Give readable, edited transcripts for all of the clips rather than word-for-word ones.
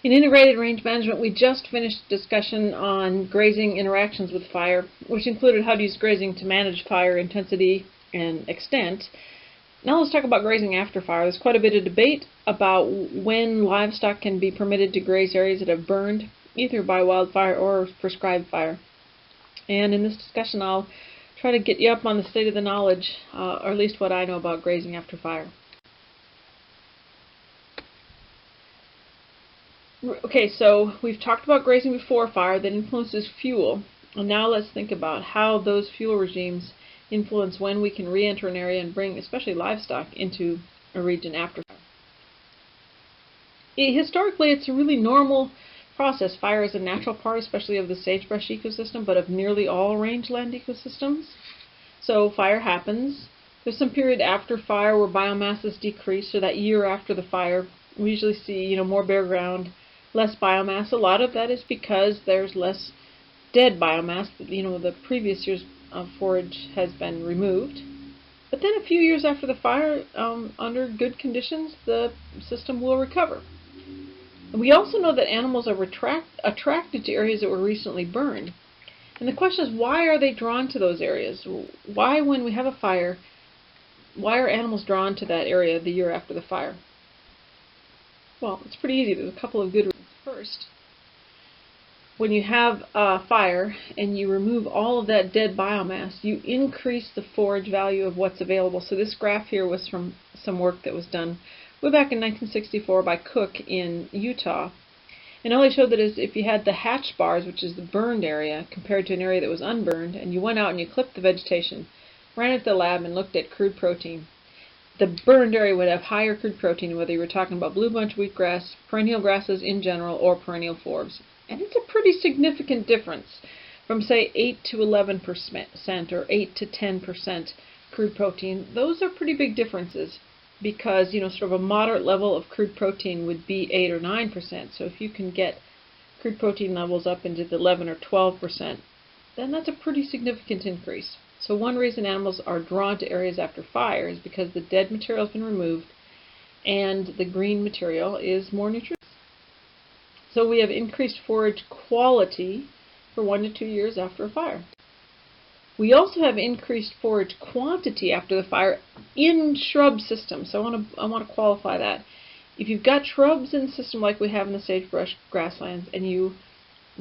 In integrated range management, we just finished discussion on grazing interactions with fire, which included how to use grazing to manage fire intensity and extent. Now let's talk about grazing after fire. There's quite a bit of debate about when livestock can be permitted to graze areas that have burned, either by wildfire or prescribed fire. And in this discussion, I'll try to get you up on the state of the knowledge, or at least what I know about grazing after fire. Okay, so we've talked about grazing before fire that influences fuel, and now let's think about how those fuel regimes influence when we can re-enter an area and bring especially livestock into a region after fire. Historically, it's a really normal process. Fire is a natural part, especially of the sagebrush ecosystem, but of nearly all rangeland ecosystems. So fire happens. There's some period after fire where biomass is decreased, so that year after the fire, we usually see more bare ground, less biomass. A lot of that is because there's less dead biomass. The previous year's forage has been removed. But then a few years after the fire, under good conditions, the system will recover. And we also know that animals are attracted to areas that were recently burned. And the question is, why are they drawn to those areas? Why, when we have a fire, why are animals drawn to that area the year after the fire? Well, it's pretty easy. There's a couple of good reasons. First, when you have a fire and you remove all of that dead biomass, you increase the forage value of what's available. So this graph here was from some work that was done way back in 1964 by Cook in Utah. And all they showed that is if you had the hatch bars, which is the burned area, compared to an area that was unburned, and you went out and you clipped the vegetation, ran it to the lab and looked at crude protein, the burned area would have higher crude protein, whether you were talking about blue bunch wheatgrass, perennial grasses in general, or perennial forbs. And it's a pretty significant difference from, say, 8 to 11% or 8 to 10% crude protein. Those are pretty big differences because, sort of a moderate level of crude protein would be 8 or 9%. So if you can get crude protein levels up into the 11 or 12%, then that's a pretty significant increase. So one reason animals are drawn to areas after fire is because the dead material has been removed and the green material is more nutritious. So we have increased forage quality for 1 to 2 years after a fire. We also have increased forage quantity after the fire in shrub systems. So I want to qualify that. If you've got shrubs in the system like we have in the sagebrush grasslands and you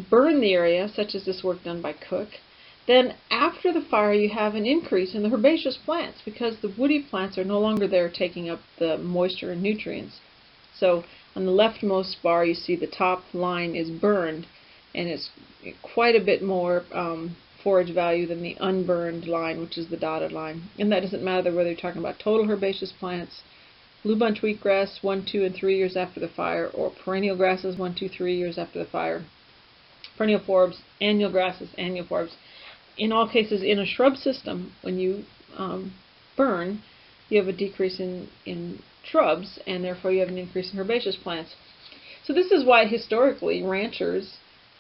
burn the area, such as this work done by Cook, then after the fire you have an increase in the herbaceous plants because the woody plants are no longer there taking up the moisture and nutrients. So on the leftmost bar you see the top line is burned, and it's quite a bit more forage value than the unburned line, which is the dotted line. And that doesn't matter whether you're talking about total herbaceous plants, blue bunch wheatgrass 1, 2, and 3 years after the fire, or perennial grasses 1, 2, 3 years after the fire, perennial forbs, annual grasses, annual forbs. In all cases, in a shrub system, when you burn, you have a decrease in shrubs, and therefore you have an increase in herbaceous plants. So this is why historically ranchers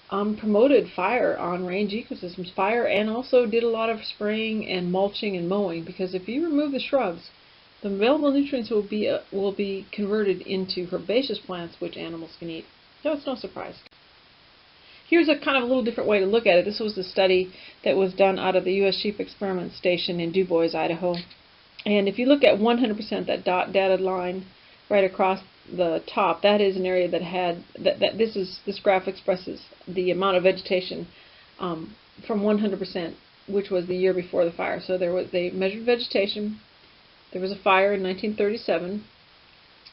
promoted fire on range ecosystems, and also did a lot of spraying and mulching and mowing, because if you remove the shrubs, the available nutrients will be converted into herbaceous plants, which animals can eat. So it's no surprise. Here's a kind of a little different way to look at it. This was a study that was done out of the U.S. Sheep Experiment Station in Du Bois, Idaho. And if you look at 100%, that dotted line right across the top, that is an area that had, this graph expresses the amount of vegetation from 100%, which was the year before the fire. So they measured vegetation. There was a fire in 1937,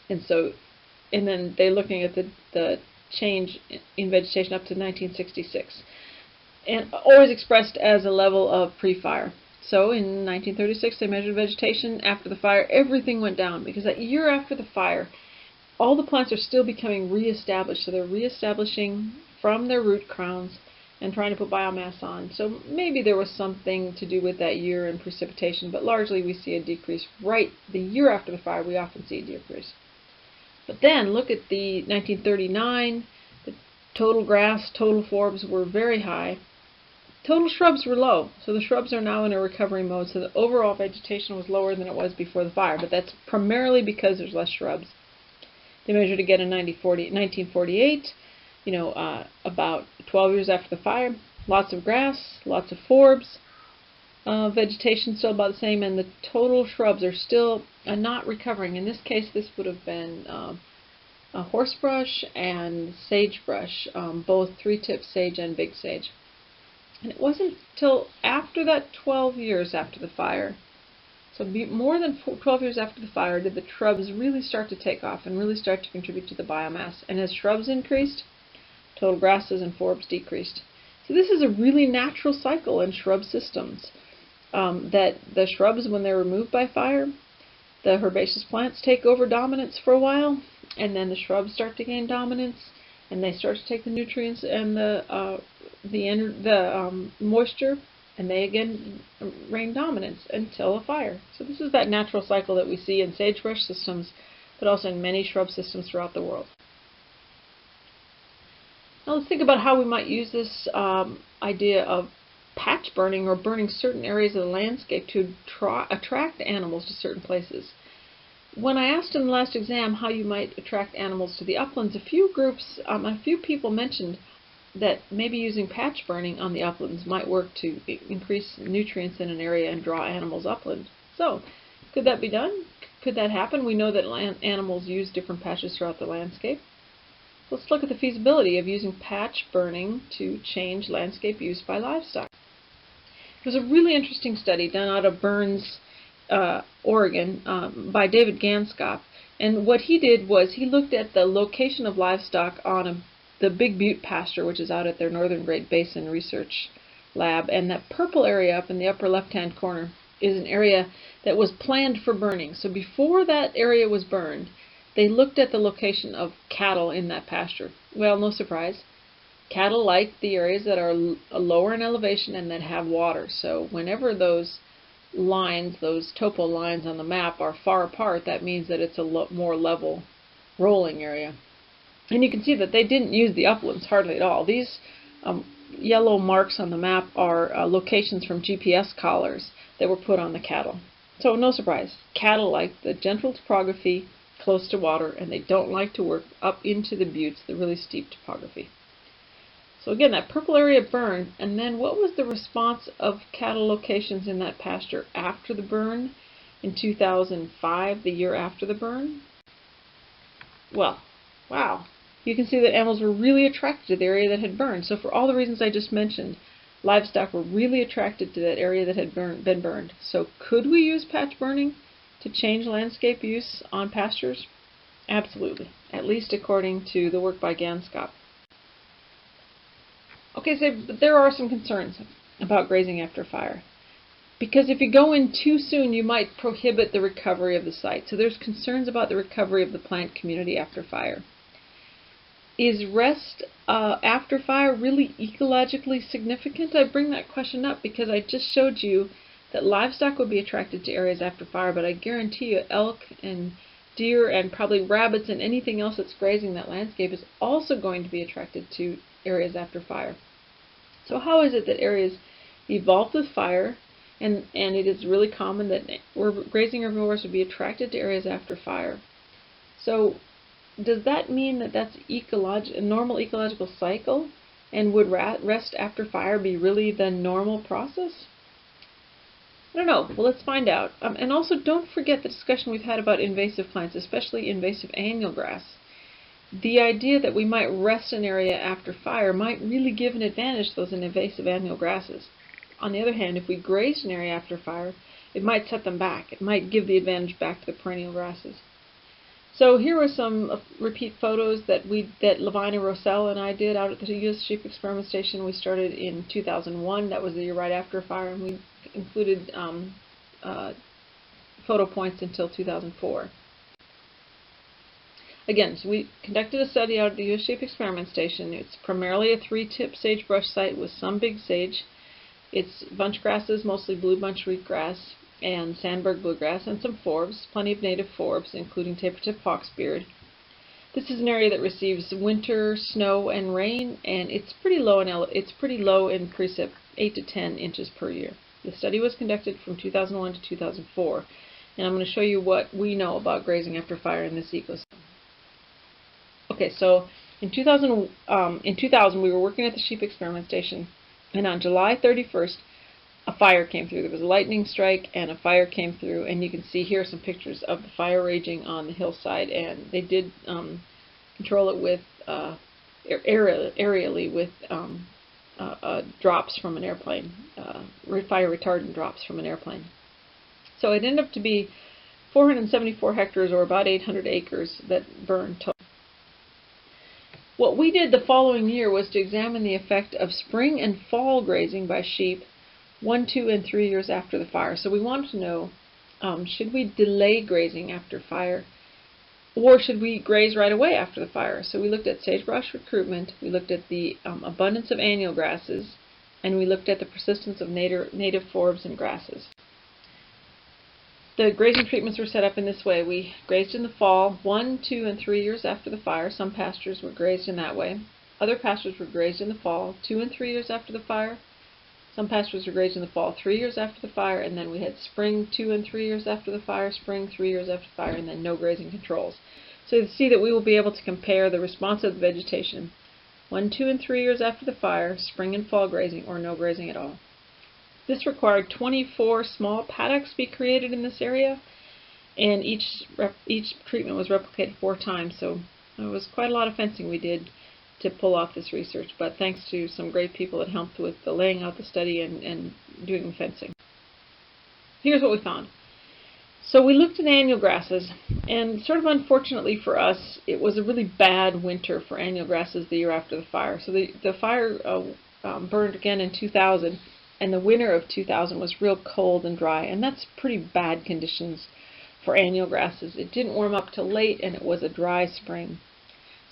and then they're looking at the change in vegetation up to 1966, and always expressed as a level of pre-fire. So in 1936 they measured vegetation. After the fire, everything went down, because that year after the fire all the plants are still becoming reestablished. So they're reestablishing from their root crowns and trying to put biomass on. So maybe there was something to do with that year in precipitation, but largely we see a decrease. Right the year after the fire we often see a decrease. But then look at the 1939, the total grass, total forbs were very high. Total shrubs were low, so the shrubs are now in a recovery mode, so the overall vegetation was lower than it was before the fire, but that's primarily because there's less shrubs. They measured again in 1948, about 12 years after the fire. Lots of grass, lots of forbs, vegetation still about the same, and the total shrubs are still not recovering. In this case, this would have been a horsebrush and sagebrush, both three-tip sage and big sage. And it wasn't till after that 12 years after the fire, so more than 12 years after the fire, did the shrubs really start to take off and really start to contribute to the biomass. And as shrubs increased, total grasses and forbs decreased. So this is a really natural cycle in shrub systems, that the shrubs, when they're removed by fire, the herbaceous plants take over dominance for a while, and then the shrubs start to gain dominance, and they start to take the nutrients and the moisture, and they again reign dominance until a fire. So this is that natural cycle that we see in sagebrush systems, but also in many shrub systems throughout the world. Now let's think about how we might use this idea of patch burning, or burning certain areas of the landscape to attract animals to certain places. When I asked in the last exam how you might attract animals to the uplands, a few people mentioned that maybe using patch burning on the uplands might work to increase nutrients in an area and draw animals upland. So, could that be done? Could that happen? We know that animals use different patches throughout the landscape. Let's look at the feasibility of using patch burning to change landscape use by livestock. It was a really interesting study done out of Burns, Oregon, by David Ganskop. And what he did was he looked at the location of livestock on the Big Butte pasture, which is out at their Northern Great Basin Research Lab. And that purple area up in the upper left-hand corner is an area that was planned for burning. So before that area was burned, they looked at the location of cattle in that pasture. Well, no surprise. Cattle like the areas that are lower in elevation and that have water. So whenever those lines, those topo lines on the map are far apart, that means that it's a more level rolling area. And you can see that they didn't use the uplands hardly at all. These yellow marks on the map are locations from GPS collars that were put on the cattle. So no surprise, cattle like the gentle topography close to water, and they don't like to work up into the buttes, the really steep topography. So again, that purple area burned, and then what was the response of cattle locations in that pasture after the burn in 2005, the year after the burn? Well, wow. You can see that animals were really attracted to the area that had burned. So for all the reasons I just mentioned, livestock were really attracted to that area that had been burned. So could we use patch burning to change landscape use on pastures? Absolutely, at least according to the work by Ganskop. Okay, so there are some concerns about grazing after fire. Because if you go in too soon, you might prohibit the recovery of the site. So there's concerns about the recovery of the plant community after fire. Is rest after fire really ecologically significant? I bring that question up because I just showed you that livestock would be attracted to areas after fire, but I guarantee you elk and deer and probably rabbits and anything else that's grazing that landscape is also going to be attracted to areas after fire. So how is it that areas evolved with fire, and it is really common that grazing herbivores would be attracted to areas after fire? So does that mean that that's a normal ecological cycle, and would rest after fire be really the normal process? I don't know. Well, let's find out. And also, don't forget the discussion we've had about invasive plants, especially invasive annual grass. The idea that we might rest an area after fire might really give an advantage to those invasive annual grasses. On the other hand, if we grazed an area after fire, it might set them back. It might give the advantage back to the perennial grasses. So here were some repeat photos that Levina Rossell and I did out at the U.S. Sheep Experiment Station. We started in 2001. That was the year right after fire, and we included photo points until 2004. Again, so we conducted a study out at the U.S. Sheep Experiment Station. It's primarily a three-tip sagebrush site with some big sage. It's bunch grasses, mostly blue bunch wheatgrass and sandberg bluegrass, and some forbs, plenty of native forbs, including taper-tip hawksbeard. This is an area that receives winter snow and rain, and it's pretty low in precip, 8 to 10 inches per year. The study was conducted from 2001 to 2004, and I'm going to show you what we know about grazing after fire in this ecosystem. Okay, so in 2000 we were working at the sheep experiment station, and on July 31st, a fire came through. There was a lightning strike, and a fire came through, and you can see here some pictures of the fire raging on the hillside, and they did control it with aerially with drops from an airplane, fire retardant drops from an airplane. So it ended up to be 474 hectares, or about 800 acres, that burned total. What we did the following year was to examine the effect of spring and fall grazing by sheep 1, 2, and 3 years after the fire. So we wanted to know, should we delay grazing after fire, or should we graze right away after the fire? So we looked at sagebrush recruitment, we looked at the abundance of annual grasses, and we looked at the persistence of native forbs and grasses. The grazing treatments were set up in this way. We grazed in the fall 1, 2, and 3 years after the fire. Some pastures were grazed in that way. Other pastures were grazed in the fall 2 and 3 years after the fire. Some pastures were grazed in the fall 3 years after the fire, and then we had spring 2 and 3 years after the fire, spring 3 years after the fire, and then no grazing controls. So you see that we will be able to compare the response of the vegetation 1, 2, and 3 years after the fire, spring and fall grazing, or no grazing at all. This required 24 small paddocks be created in this area, and each treatment was replicated 4 times, so it was quite a lot of fencing we did to pull off this research, but thanks to some great people that helped with the laying out the study and doing the fencing. Here's what we found. So we looked at annual grasses, and sort of unfortunately for us, it was a really bad winter for annual grasses the year after the fire. So the fire burned again in 2000, and the winter of 2000 was real cold and dry, and that's pretty bad conditions for annual grasses. It didn't warm up till late, and it was a dry spring.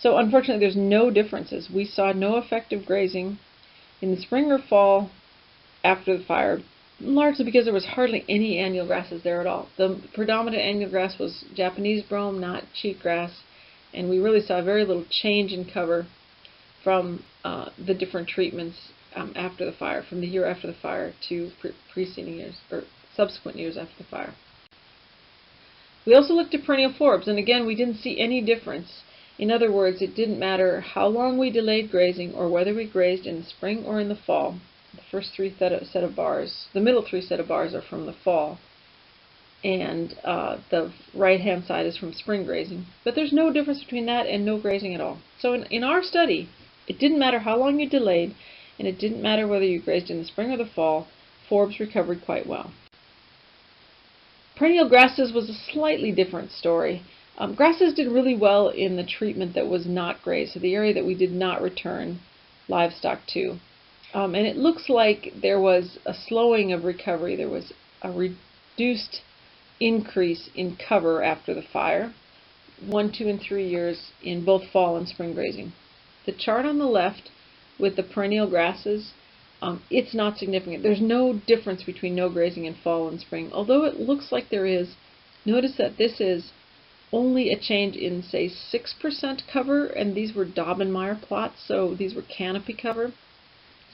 So unfortunately there's no differences. We saw no effective grazing in the spring or fall after the fire, largely because there was hardly any annual grasses there at all. The predominant annual grass was Japanese brome, not cheatgrass, and we really saw very little change in cover from the different treatments after the fire, from the year after the fire to preceding years, or subsequent years after the fire. We also looked at perennial forbs, and again we didn't see any difference. In other words, it didn't matter how long we delayed grazing or whether we grazed in the spring or in the fall. The first set of bars, the middle 3 set of bars are from the fall, and the right-hand side is from spring grazing. But there's no difference between that and no grazing at all. So in our study, it didn't matter how long you delayed, and it didn't matter whether you grazed in the spring or the fall, forbs recovered quite well. Perennial grasses was a slightly different story. Grasses did really well in the treatment that was not grazed, so the area that we did not return livestock to. And it looks like there was a slowing of recovery. There was a reduced increase in cover after the fire, 1, 2, and 3 years in both fall and spring grazing. The chart on the left with the perennial grasses, it's not significant. There's no difference between no grazing in fall and spring. Although it looks like there is, notice that this is only a change in, say, 6% cover, and these were Daubenmeier plots, so these were canopy cover.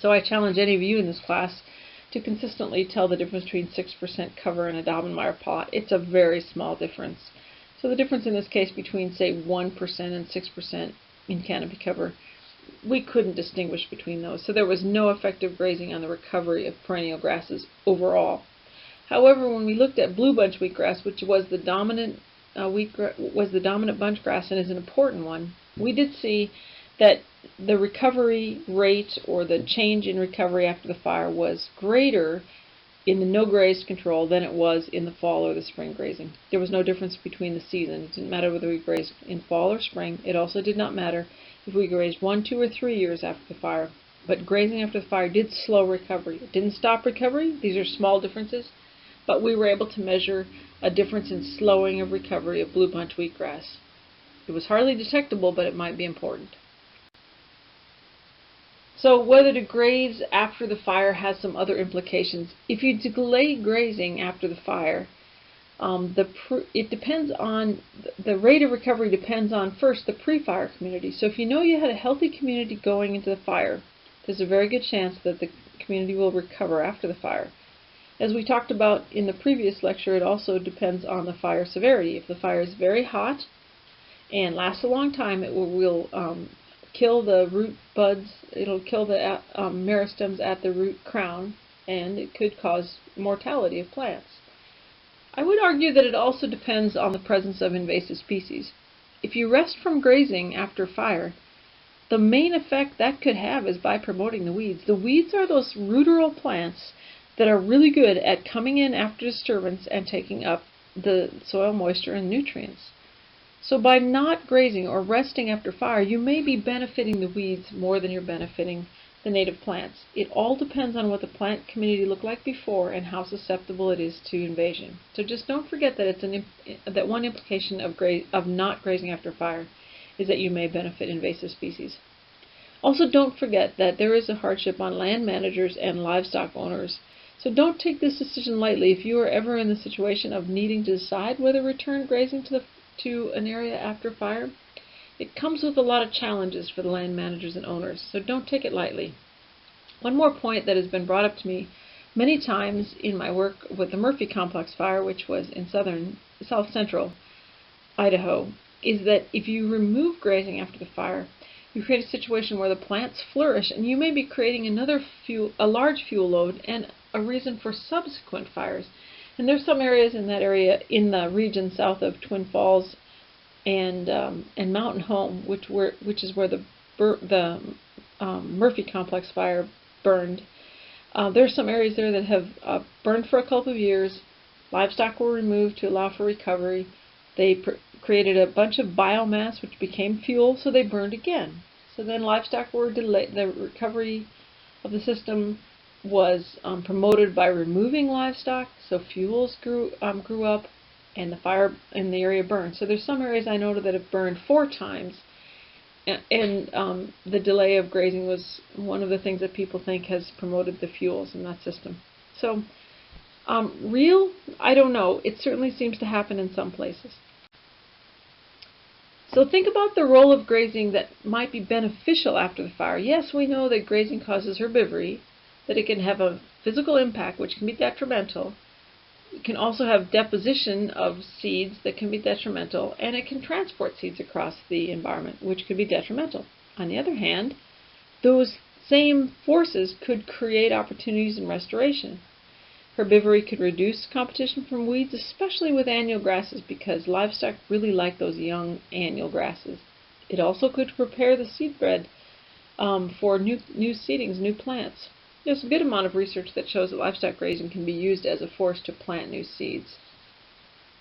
So I challenge any of you in this class to consistently tell the difference between 6% cover and a Daubenmeier plot. It's a very small difference. So the difference in this case between, say, 1% and 6% in canopy cover, we couldn't distinguish between those. So there was no effective grazing on the recovery of perennial grasses overall. However, when we looked at blue bunch wheatgrass, which was the dominant bunch grass and is an important one, we did see that the recovery rate, or the change in recovery after the fire, was greater in the no graze control than it was in the fall or the spring grazing. There was no difference between the seasons. It didn't matter whether we grazed in fall or spring. It also did not matter if we grazed 1, 2, or 3 years after the fire. But grazing after the fire did slow recovery. It didn't stop recovery. These are small differences, but we were able to measure a difference in slowing of recovery of blue bunch wheatgrass. It was hardly detectable, but it might be important. So whether to graze after the fire has some other implications. If you delay grazing after the fire, it depends on, the rate of recovery depends on, first, the pre-fire community. So if you know you had a healthy community going into the fire, there's a very good chance that the community will recover after the fire. As we talked about in the previous lecture, it also depends on the fire severity. If the fire is very hot and lasts a long time. It will kill the root buds. It'll kill the meristems at the root crown, and it could cause mortality of plants. I would argue that it also depends on the presence of invasive species. If you rest from grazing after fire, the main effect that could have is by promoting the weeds. The weeds are those ruderal plants that are really good at coming in after disturbance and taking up the soil moisture and nutrients. So by not grazing or resting after fire, you may be benefiting the weeds more than you're benefiting the native plants. It all depends on what the plant community looked like before and how susceptible it is to invasion. So just don't forget that that one implication of not grazing after fire is that you may benefit invasive species. Also, don't forget that there is a hardship on land managers and livestock owners. So don't take this decision lightly. If you are ever in the situation of needing to decide whether to return grazing to an area after fire, it comes with a lot of challenges for the land managers and owners, so don't take it lightly. One more point that has been brought up to me many times in my work with the Murphy Complex fire, which was in south central Idaho, is that if you remove grazing after the fire, you create a situation where the plants flourish, and you may be creating a large fuel load and a reason for subsequent fires. And there's some areas in that area in the region south of Twin Falls and Mountain Home, which is where the Murphy Complex fire burned. There's some areas there that have burned for a couple of years. Livestock were removed to allow for recovery. They created a bunch of biomass, which became fuel, so they burned again. So then livestock were delayed. The recovery of the system was promoted by removing livestock, so fuels grew up, and the fire in the area burned. So there's some areas I noted that have burned 4 times, and the delay of grazing was one of the things that people think has promoted the fuels in that system. So I don't know. It certainly seems to happen in some places. So think about the role of grazing that might be beneficial after the fire. Yes, we know that grazing causes herbivory, that it can have a physical impact which can be detrimental. It can also have deposition of seeds that can be detrimental, and it can transport seeds across the environment, which could be detrimental. On the other hand, those same forces could create opportunities in restoration. Herbivory could reduce competition from weeds, especially with annual grasses, because livestock really like those young annual grasses. It also could prepare the seedbed for new seedings, new plants. There's a good amount of research that shows that livestock grazing can be used as a force to plant new seeds.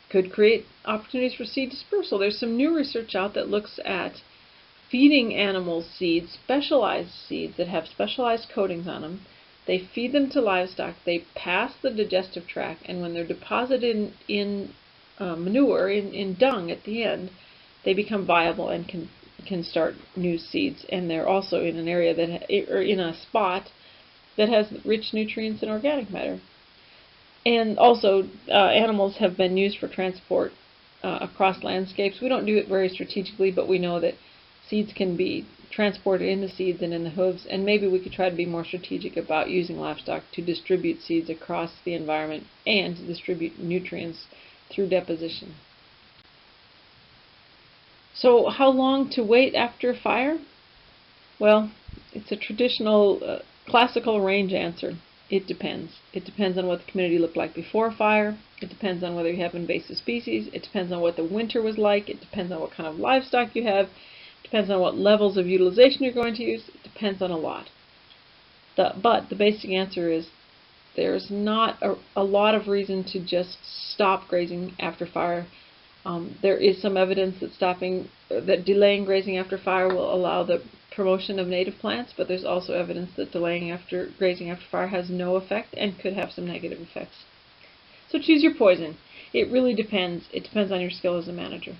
Could create opportunities for seed dispersal. There's some new research out that looks at feeding animals seeds, specialized seeds that have specialized coatings on them. They feed them to livestock, they pass the digestive tract, and when they're deposited in manure, in dung at the end, they become viable and can start new seeds. And they're also in an area or in a spot that has rich nutrients and organic matter. And also, animals have been used for transport across landscapes. We don't do it very strategically, but we know that seeds can be transported in the seeds and in the hooves, and maybe we could try to be more strategic about using livestock to distribute seeds across the environment and to distribute nutrients through deposition. So how long to wait after a fire? Well, it's a traditional classical range answer. It depends. It depends on what the community looked like before fire. It depends on whether you have invasive species. It depends on what the winter was like. It depends on what kind of livestock you have. It depends on what levels of utilization you're going to use. It depends on a lot. But the basic answer is there's not a lot of reason to just stop grazing after fire. There is some evidence that delaying grazing after fire will allow the promotion of native plants, but there's also evidence that delaying grazing after fire has no effect and could have some negative effects. So choose your poison. It really depends. It depends on your skill as a manager.